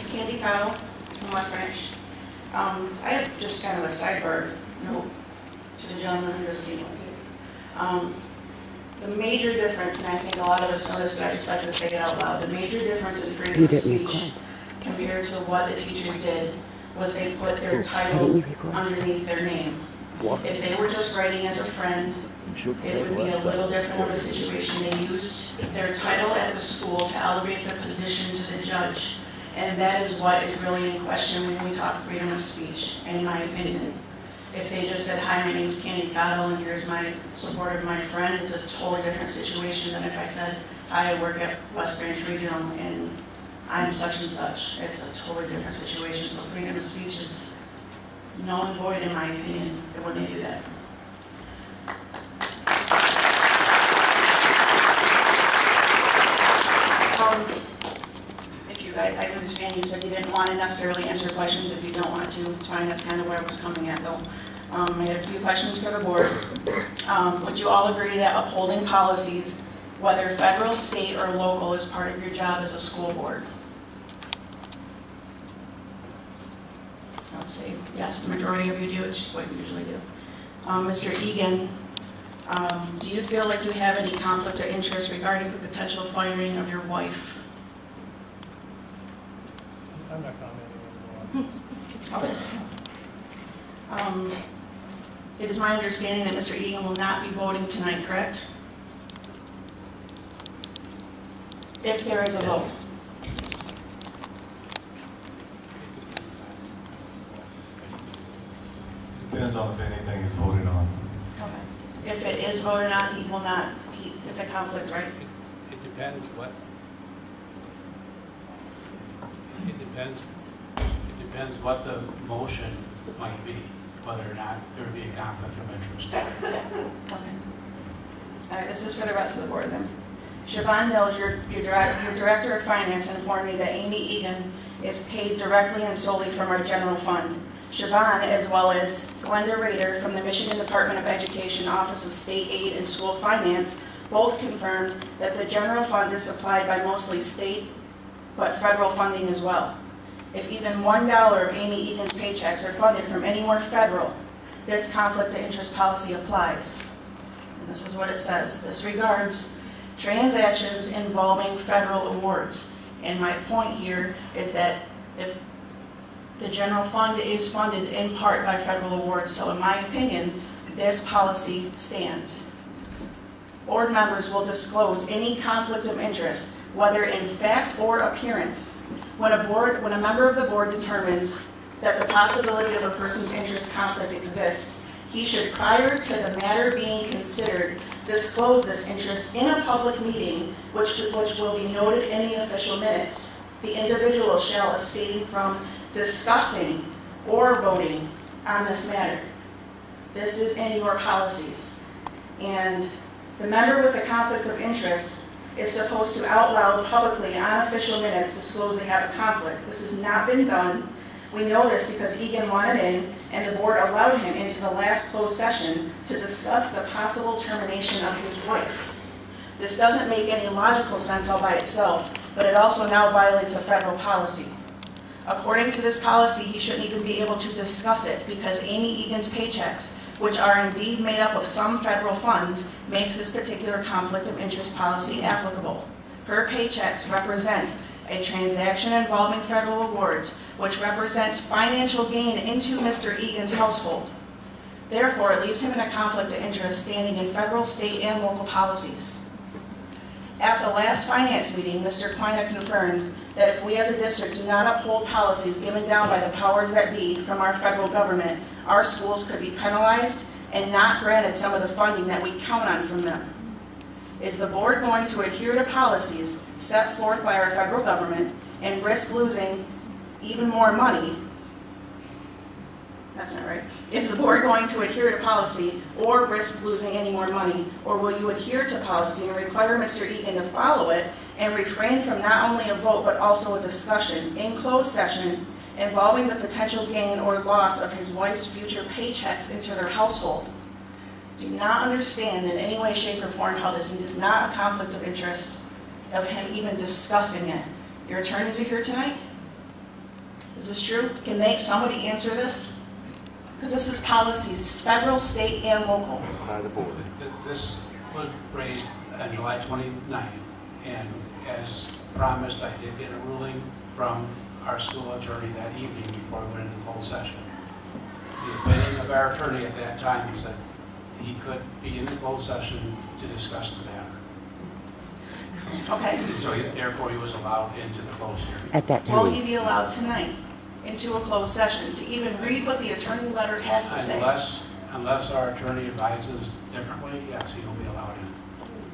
name's Candy Cottle from West Branch. I have just kind of a sidebar note to the gentleman who just came with you. The major difference, and I think a lot of us know this, but I just like to say it out loud, the major difference in freedom of speech compared to what the teachers did was they put their title underneath their name. If they were just writing as a friend, it would be a little different of a situation. They used their title at the school to elevate their position to the judge. And that is what is really in question when we talk freedom of speech, in my opinion. If they just said, hi, my name's Candy Cottle, and here's my support of my friend, it's a totally different situation than if I said, hi, I work at West Branch Regional, and I'm such and such. It's a totally different situation. So freedom of speech is null and void, in my opinion, when they do that. I understand you said you didn't want to necessarily answer questions if you don't want to. It's fine, that's kind of where I was coming at though. I have a few questions for the board. Would you all agree that upholding policies, whether federal, state, or local, is part of your job as a school board? I would say yes, the majority of you do. It's what you usually do. Mr. Egan, do you feel like you have any conflict of interest regarding the potential firing of your wife? I'm not commenting on Okay. It is my understanding that Mr. Egan will not be voting tonight, correct? If there is a vote. Depends on if anything is voted on. Okay. If it is voted on, he will not, it's a conflict, right? It depends what. It depends what the motion might be, whether or not there would be a conflict of interest. Okay. All right, this is for the rest of the board then. Siobhan Mills, your director of finance, informed me that Amy Egan is paid directly and solely from our general fund. Siobhan, as well as Glenda Rader from the Michigan Department of Education Office of State Aid and School Finance, both confirmed that the general fund is supplied by mostly state but federal funding as well. If even $1 of Amy Egan's paychecks are funded from anywhere federal, this conflict of interest policy applies. And this is what it says. This regards transactions involving federal awards. And my point here is that if the general fund is funded in part by federal awards, so in my opinion, this policy stands. Board members will disclose any conflict of interest, whether in fact or appearance. When a member of the board determines that the possibility of a person's interest conflict exists, he should, prior to the matter being considered, disclose this interest in a public meeting, which will be noted in the official minutes. The individual shall abstain from discussing or voting on this matter. This is in your policies. And the member with the conflict of interest is supposed to out loud publicly on official minutes disclose they have a conflict. This has not been done. We know this because Egan wanted in and the board allowed him into the last closed session to discuss the possible termination of his wife. This doesn't make any logical sense all by itself, but it also now violates a federal policy. According to this policy, he shouldn't even be able to discuss it because Amy Egan's paychecks, which are indeed made up of some federal funds, makes this particular conflict of interest policy applicable. Her paychecks represent a transaction involving federal awards, which represents financial gain into Mr. Egan's household. Therefore, it leaves him in a conflict of interest standing in federal, state, and local policies. At the last finance meeting, Mr. Kleina confirmed that if we as a district do not uphold policies given down by the powers that be from our federal government, our schools could be penalized and not granted some of the funding that we count on from them. Is the board going to adhere to policies set forth by our federal government and risk losing even more money? That's not right. Is the board going to adhere to policy or risk losing any more money? Or will you adhere to policy and require Mr. Egan to follow it and refrain from not only a vote but also a discussion in closed session involving the potential gain or loss of his wife's future paychecks into their household? Do not understand in any way, shape, or form how this is not a conflict of interest of him even discussing it. Your attorneys are here tonight. Is this true? Can somebody answer this? Because this is policies, federal, state, and local. By the board. This was raised on July 29th, and as promised, I did get a ruling from our school attorney that evening before we went into closed session. The opinion of our attorney at that time was that he could be in the closed session to discuss the matter. Okay. And so therefore, he was allowed into the closed hearing. At that Will time. he be allowed tonight into a closed session to even read what the attorney letter has to say? Unless our attorney advises differently, yes, he will be allowed in.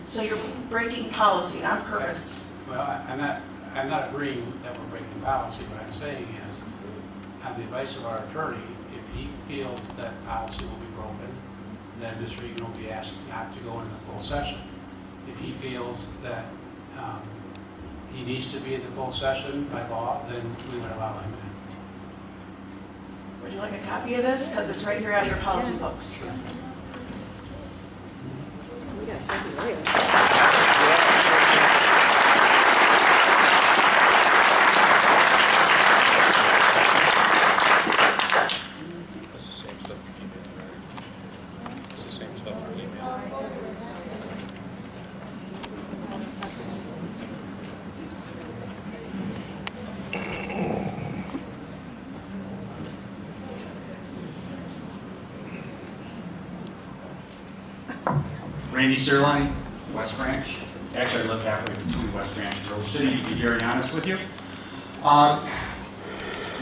So you're breaking policy on purpose. Well, I'm not agreeing that we're breaking policy. What I'm saying is, on the advice of our attorney, if he feels that policy will be broken, then Mr. Egan will be asked not to go into the closed session. If he feels that he needs to be in the closed session by law, then we would allow him in. Would you like a copy of this? Because it's right here out of your policy books. It's the same stuff you emailed, right? It's the same stuff you emailed. Randy Sirline, West Branch. Actually, I live halfway between West Branch and Grove City, to be very honest with you. A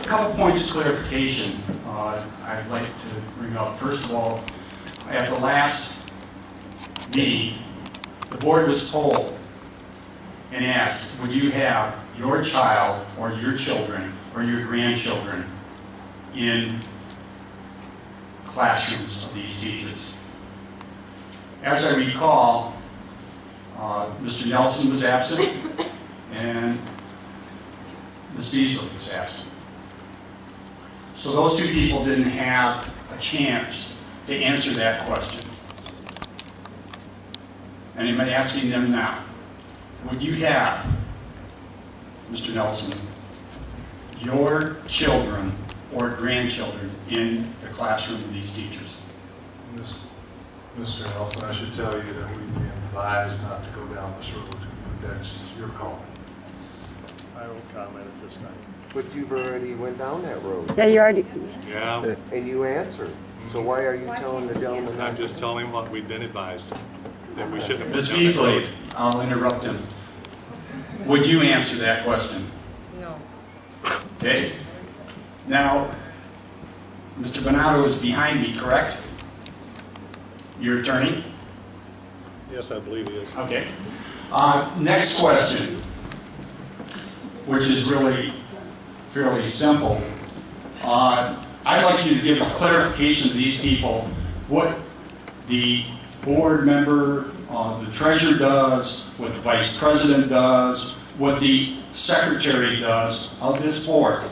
couple points of clarification I'd like to bring up. First of all, at the last meeting, the board was told and asked, would you have your child or your children or your grandchildren in classrooms of these teachers? As I recall, Mr. Nelson was absent and Ms. Beasley was absent. So those two people didn't have a chance to answer that question. And I'm asking them now, would you have, Mr. Nelson, your children or grandchildren in the classroom of these teachers? Mr. Nelson, I should tell you that we've been advised not to go down this road, but that's your call. I won't comment at this time. But you've already went down that road, Yeah, you already, Yeah, and you answered. So why are you telling the gentleman? I'm just telling him what we've been advised, that we shouldn't have. Ms. gone down that Beasley, road. I'll interrupt him. Would you answer that question? No. Okay. Now, Mr. Bonato is behind me, correct? Your attorney? Yes, I believe he is. Okay. Next question, which is really fairly simple. I'd like you to give a clarification to these people what the board member, the treasurer does, what the vice president does, what the secretary does of this board.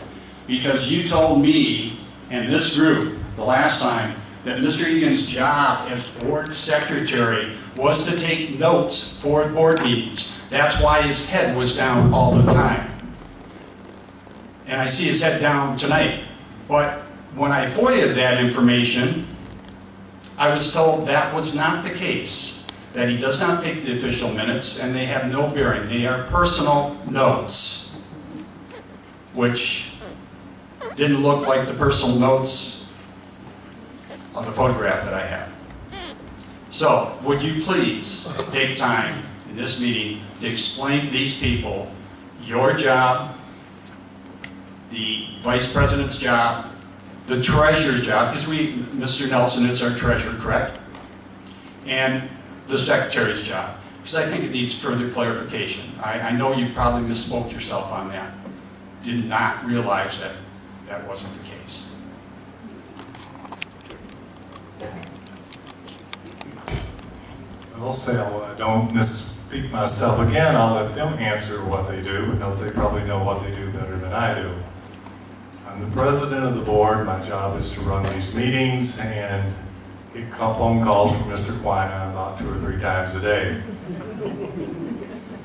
Because you told me and this group the last time that Mr. Egan's job as board secretary was to take notes for board meetings. That's why his head was down all the time. And I see his head down tonight. But when I FOIA'd that information, I was told that was not the case, that he does not take the official minutes and they have no bearing. They are personal notes, which didn't look like the personal notes of the photograph that I have. So, would you please take time in this meeting to explain to these people your job, the vice president's job, the treasurer's job, because Mr. Nelson is our treasurer, correct? And the secretary's job, because I think it needs further clarification. I know you probably misspoke yourself on that. Did not realize that that wasn't the case. I'll say I don't misspeak myself again. I'll let them answer what they do because they probably know what they do better than I do. I'm the president of the board. My job is to run these meetings and get phone calls from Mr. Quina about 2 or 3 times a day.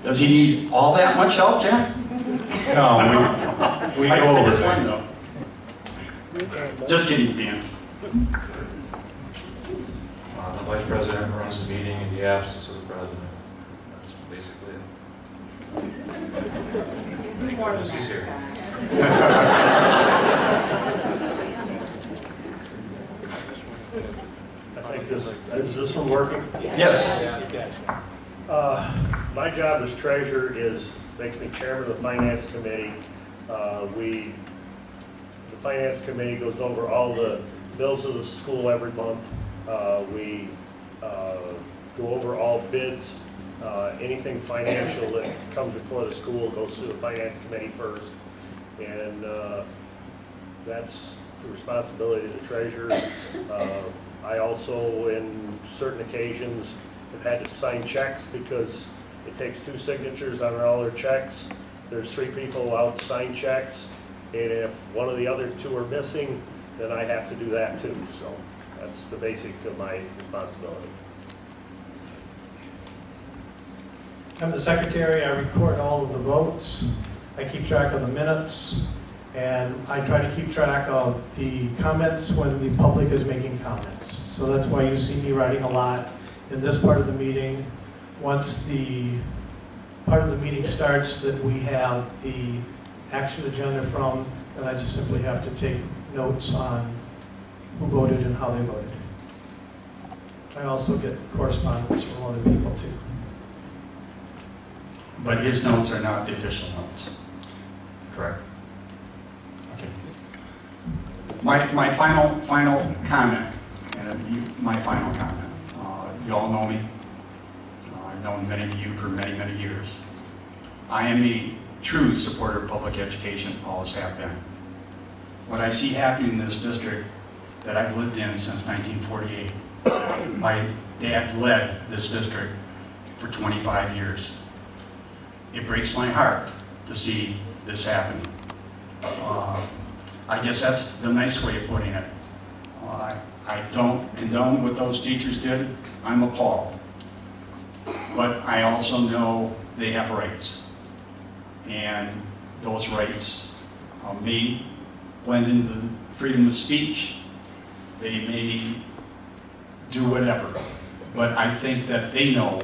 Does he need all that much help, Jack? No, we go over things. Just kidding, Dan. The vice president runs the meeting in the absence of the president. That's basically it. Thank goodness he's here. I think is this one working? Yes. My job as treasurer makes me chairman of the finance committee. The finance committee goes over all the bills of the school every month. We go over all bids. Anything financial that comes before the school goes through the finance committee first. And that's the responsibility of the treasurer. I also, in certain occasions, have had to sign checks because it takes 2 signatures on all their checks. There's 3 people allowed to sign checks, and if one of the other 2 are missing, then I have to do that too. So that's the basic of my responsibility. I'm the secretary. I record all of the votes. I keep track of the minutes, and I try to keep track of the comments when the public is making comments. So that's why you see me writing a lot in this part of the meeting. Once the part of the meeting starts that we have the action agenda from, then I just simply have to take notes on who voted and how they voted. I also get correspondence from other people too. But his notes are not the official notes. Correct. Okay. My final comment, and my final comment. You all know me. I've known many of you for many, many years. I am a true supporter of public education, always have been. What I see happening in this district that I've lived in since 1948, my dad led this district for 25 years. It breaks my heart to see this happening. I guess that's the nice way of putting it. I don't condone what those teachers did. I'm appalled. But I also know they have rights. And those rights may blend into the freedom of speech. They may do whatever. But I think that they know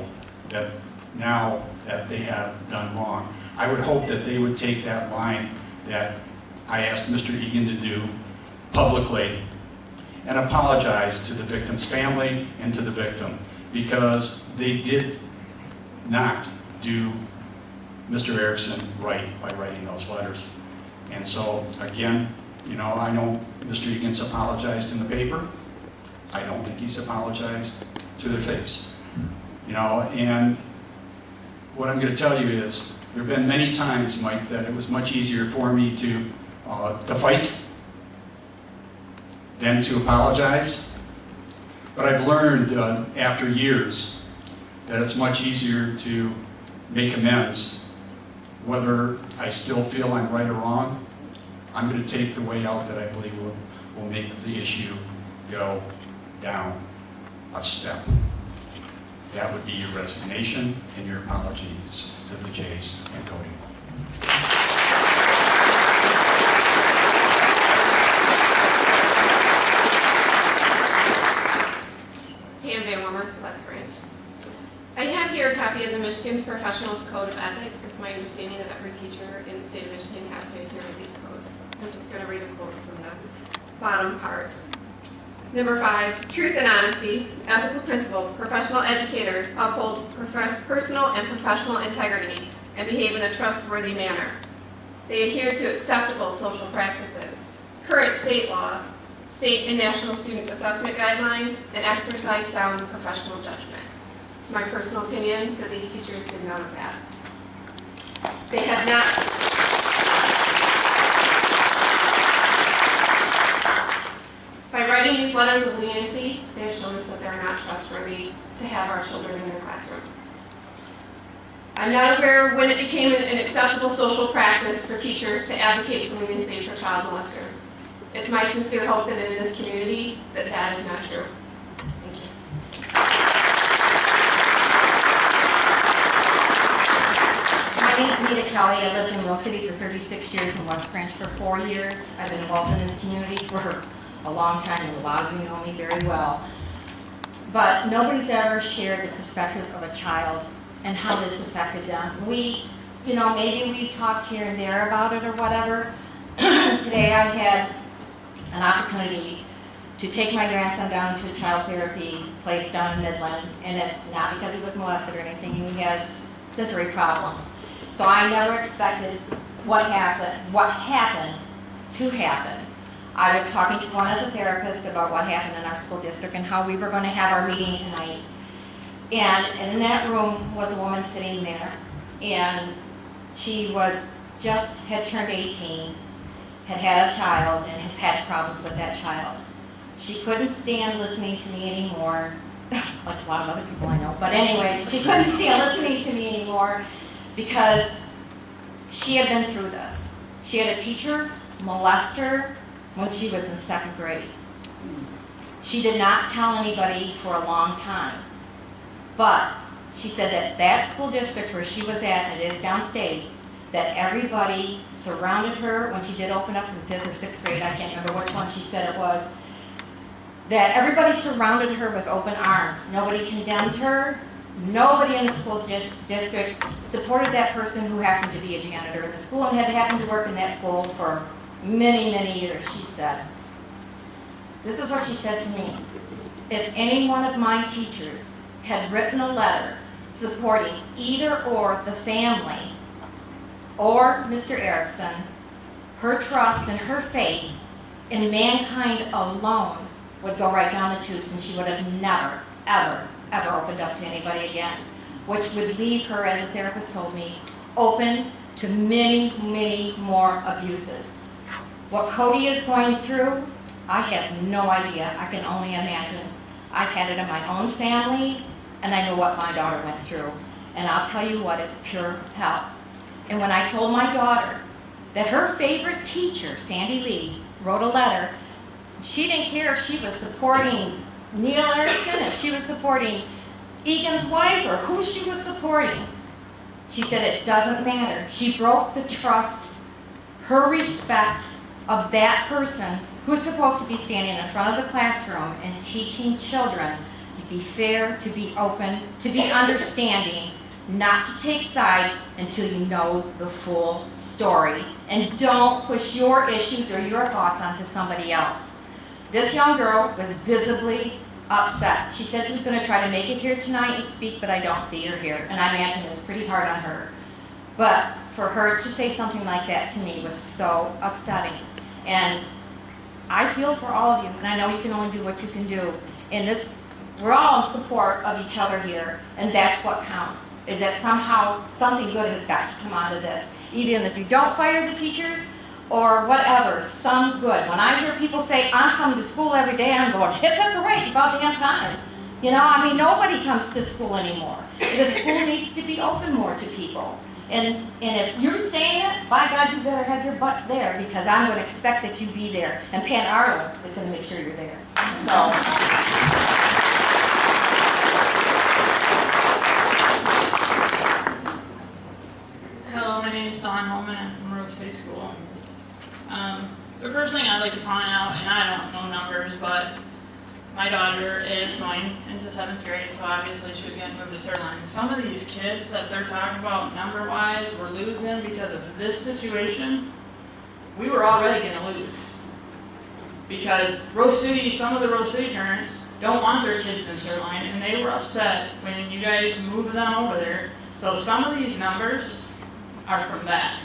that now that they have done wrong. I would hope that they would take that line that I asked Mr. Egan to do publicly and apologize to the victim's family and to the victim, because they did not do Mr. Erickson right by writing those letters. And so, again, you know, I know Mr. Egan's apologized in the paper. I don't think he's apologized to their face. You know, and what I'm going to tell you is, there have been many times, Mike, that it was much easier for me to fight than to apologize. But I've learned after years that it's much easier to make amends. Whether I still feel I'm right or wrong, I'm going to take the way out that I believe will make the issue go down a step. That would be your resignation and your apologies to the Jays and Cody. Pam Van Wormer, West Branch. I have here a copy of the Michigan Professionals Code of Ethics. It's my understanding that every teacher in the state of Michigan has to adhere to these codes. I'm just going to read a quote from the bottom part. Number 5, truth and honesty, ethical principle. Professional educators uphold personal and professional integrity and behave in a trustworthy manner. They adhere to acceptable social practices, current state law, state and national student assessment guidelines, and exercise sound professional judgment. It's my personal opinion that these teachers did none of that. They have not. By writing these letters of leniency, they have shown us that they're not trustworthy to have our children in their classrooms. I'm not aware when it became an acceptable social practice for teachers to advocate for leniency for child molesters. It's my sincere hope that in this community that that is not true. Thank you. My My name's Nita Kelly. I lived in Rose City for 36 years and West Branch for 4 years. I've been involved in this community for a long time, and a lot of you know me very well. But nobody's ever shared the perspective of a child and how this affected them. Maybe we've talked here and there about it or whatever. Today I had an opportunity to take my grandson down to a child therapy place down in Midland, and it's not because he was molested or anything. He has sensory problems. So I never expected what happened to happen. I was talking to one of the therapists about what happened in our school district and how we were going to have our meeting tonight. And in that room was a woman sitting there, and she had turned 18, had had a child, and has had problems with that child. She couldn't stand listening to me anymore, like a lot of other people I know. But anyways, she couldn't stand listening to me anymore because she had been through this. She had a teacher molest her when she was in 2nd grade. She did not tell anybody for a long time. But she said that that school district where she was at, and it is downstate, that everybody surrounded her when she did open up in 5th or 6th grade, I can't remember which one she said it was, that everybody surrounded her with open arms. Nobody condemned her. Nobody in the school district supported that person who happened to be a janitor in the school and had happened to work in that school for many, many years, she said. This is what she said to me. If any one of my teachers had written a letter supporting either or the family or Mr. Erickson, her trust and her faith in mankind alone would go right down the tubes, and she would have never, ever, ever opened up to anybody again, which would leave her, as a therapist told me, open to many, many more abuses. What Cody is going through, I have no idea. I can only imagine. I've had it in my own family, and I know what my daughter went through. And I'll tell you what, it's pure hell. And when I told my daughter that her favorite teacher, Sandy Lee, wrote a letter, she didn't care if she was supporting Neil Erickson, if she was supporting Egan's wife, or who she was supporting. She said it doesn't matter. She broke the trust, her respect of that person who's supposed to be standing in front of the classroom and teaching children to be fair, to be open, to be understanding, not to take sides until you know the full story. And don't push your issues or your thoughts onto somebody else. This young girl was visibly upset. She said she was going to try to make it here tonight and speak, but I don't see her here. And I imagine it's pretty hard on her. But for her to say something like that to me was so upsetting. And I feel for all of you, and I know you can only do what you can do. And this, we're all in support of each other here, and that's what counts, is that somehow something good has got to come out of this. Even if you don't fire the teachers or whatever, some good. When I hear people say, I'm coming to school every day, I'm going, hip hip hooray, it's about damn time. Nobody comes to school anymore. The school needs to be open more to people. And if you're saying it, by God, you better have your butts there, because I'm going to expect that you be there. And Pan Arlo is going to make sure you're there. So. Hello, my name is Dawn Holman. I'm from Rose City School. The first thing I'd like to point out, and I don't know numbers, but my daughter is going into 7th grade, so obviously she's getting moved to Sirline. Some of these kids that they're talking about number-wise, we're losing because of this situation. We were already going to lose. Because Rose City, some of the Rose City parents don't want their kids in Sirline, and they were upset when you guys moved them over there. So some of these numbers are from that.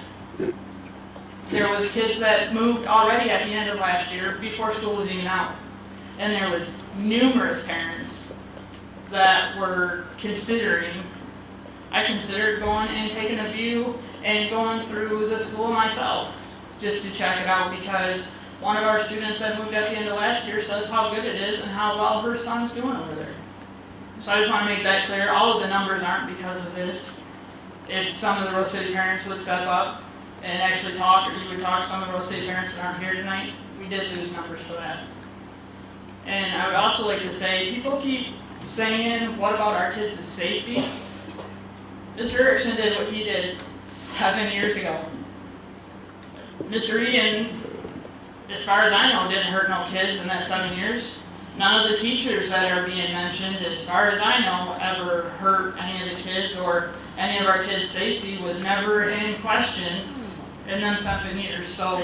There was kids that moved already at the end of last year, before school was even out. And there was numerous parents that were considering, I considered going and taking a view and going through the school myself, just to check it out, because one of our students that moved at the end of last year says how good it is and how well her son's doing over there. So I just want to make that clear. All of the numbers aren't because of this. If some of the Rose City parents would step up and actually talk, or you would talk to some of the Rose City parents that aren't here tonight, we did lose numbers for that. And I would also like to say, people keep saying, what about our kids' safety? Mr. Erickson did what he did 7 years ago. Mr. Egan, as far as I know, didn't hurt no kids in that 7 years. None of the teachers that are being mentioned, as far as I know, ever hurt any of the kids, or any of our kids' safety was never in question in them 7 years. So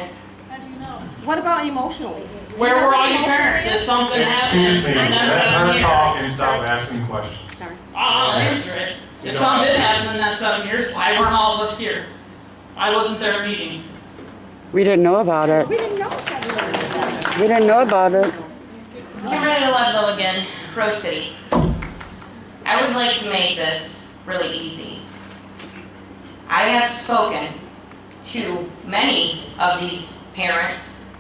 What about emotionally? where were all your parents if something happened Excuse me, in them let 7 her years? talk and stop asking questions. Sorry. I'll answer it. If something did happen in that 7 years, why weren't all of us here? I wasn't there meeting. We didn't know about it. We didn't know 7 years. We didn't know about it. Kimberly Ludlow again, Rose City. I would like to make this really easy. I have spoken to many of these parents.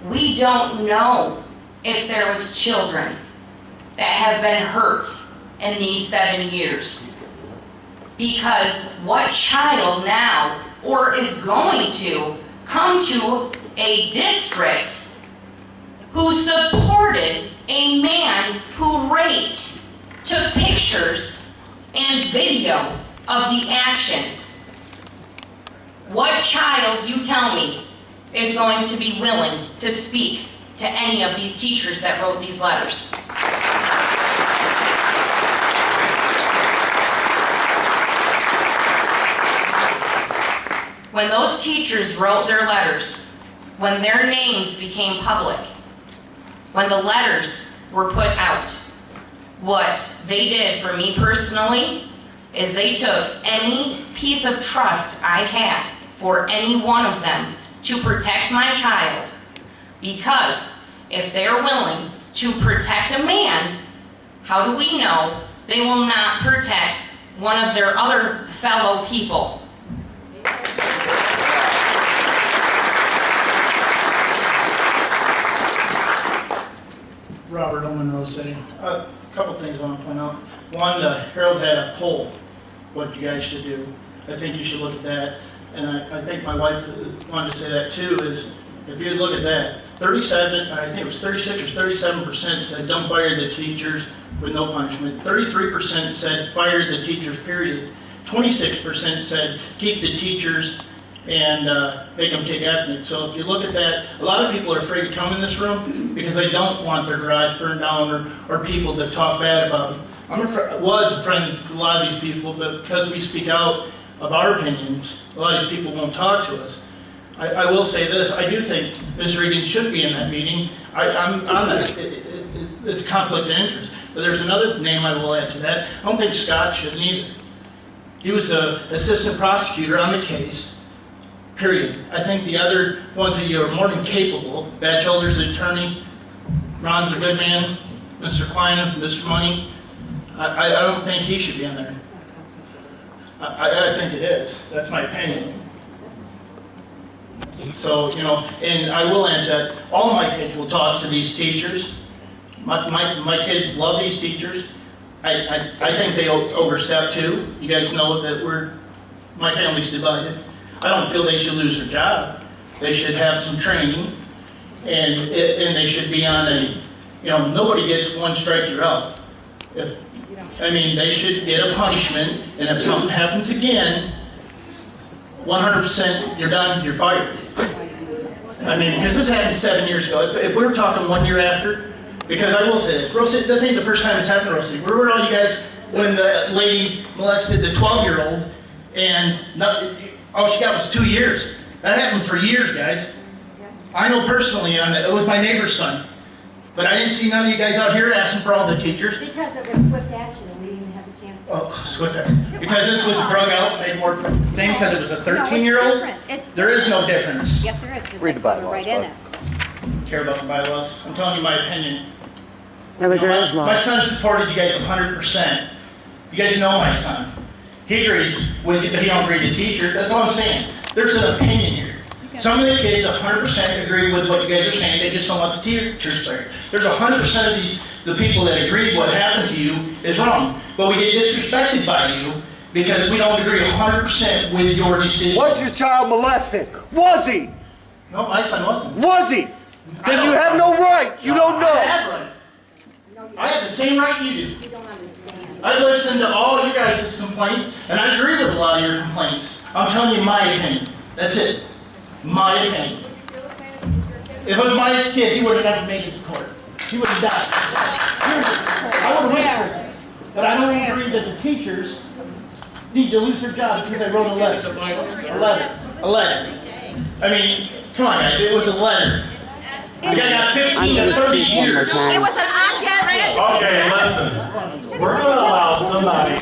We don't know if there was children that have been hurt in these 7 years. Because what child now, or is going to, come to a district who supported a man who raped, took pictures and video of the actions? What child, you tell me, is going to be willing to speak to any of these teachers that wrote these letters? When those teachers wrote their letters, when their names became public, when the letters were put out, what they did for me personally is they took any piece of trust I had for any one of them to protect my child, because if they're willing to protect a man, how do we know they will not protect one of their other fellow people? Robert Oman, Rose City. A couple things I want to point out. One, Harold had a poll, what you guys should do. I think you should look at that. And I think my wife wanted to say that too, is if you look at that, 37, I think it was 36 or 37% said don't fire the teachers with no punishment. 33% said fire the teachers, period. 26% said keep the teachers and make them take ethnic. So if you look at that, a lot of people are afraid to come in this room because they don't want their garage burned down or people that talk bad about them. Was a friend of a lot of these people, but because we speak out of our opinions, a lot of these people won't talk to us. I will say this, I do think Ms. Regan should be in that meeting. I'm on that. It's conflict of interest. But there's another name I will add to that. I don't think Scott should either. He was the assistant prosecutor on the case. Period. I think the other ones that you are more than capable, Batchelder's the attorney, Ron's a good man, Mr. Klein, Mr. Money, I don't think he should be in there. I think it is. That's my opinion. So, you know, and I will answer that. All my kids will talk to these teachers. My kids love these teachers. I think they overstep too. You guys know that my family's divided. I don't feel they should lose their job. They should have some training, and they should be on nobody gets one strike, you're out. They should get a punishment, and if something happens again, 100% you're done, you're fired. Because this happened 7 years ago. If we were talking 1 year after, because I will say this, Rose City, this ain't the first time it's happened to Rose City. Where were all you guys when the lady molested the 12-year-old and all she got was 2 years? That happened for years, guys. I know personally, it was my neighbor's son. But I didn't see none of you guys out here asking for all the teachers. Because it was swift action and we didn't have a chance to. Oh, swift action. Because this was drug out, made more thing because it was a 13-year-old? There is no difference. Yes, there is, because Read the they cover bylaws, right in bud. it. Care about the bylaws. I'm telling you my opinion. Yeah, but there is My law. son supported you guys 100%. You guys know my son. He agrees with you, but he don't agree to teachers. That's all I'm saying. There's an opinion here. Some of the kids 100% agree with what you guys are saying. They just don't want the teachers there. There's 100% of the people that agree what happened to you is wrong. But we get disrespected by you because we don't agree 100% with your decision. Was your child molested? Was he? No, my son wasn't. Was he? Then you have no right. You don't I know. have right. I have the same right you do. You don't understand. I listened to all you guys' complaints, and I agree with a lot of your complaints. I'm telling you my opinion. That's it. My opinion. If it was my kid, he would have never made it to court. He would have died. I would have went for it. But I don't agree that the teachers need to lose their job because they wrote a letter. A letter. I mean, come on, guys. It was a letter. You guys got 15 to 30 years. It was an object. Okay, listen, we're gonna allow somebody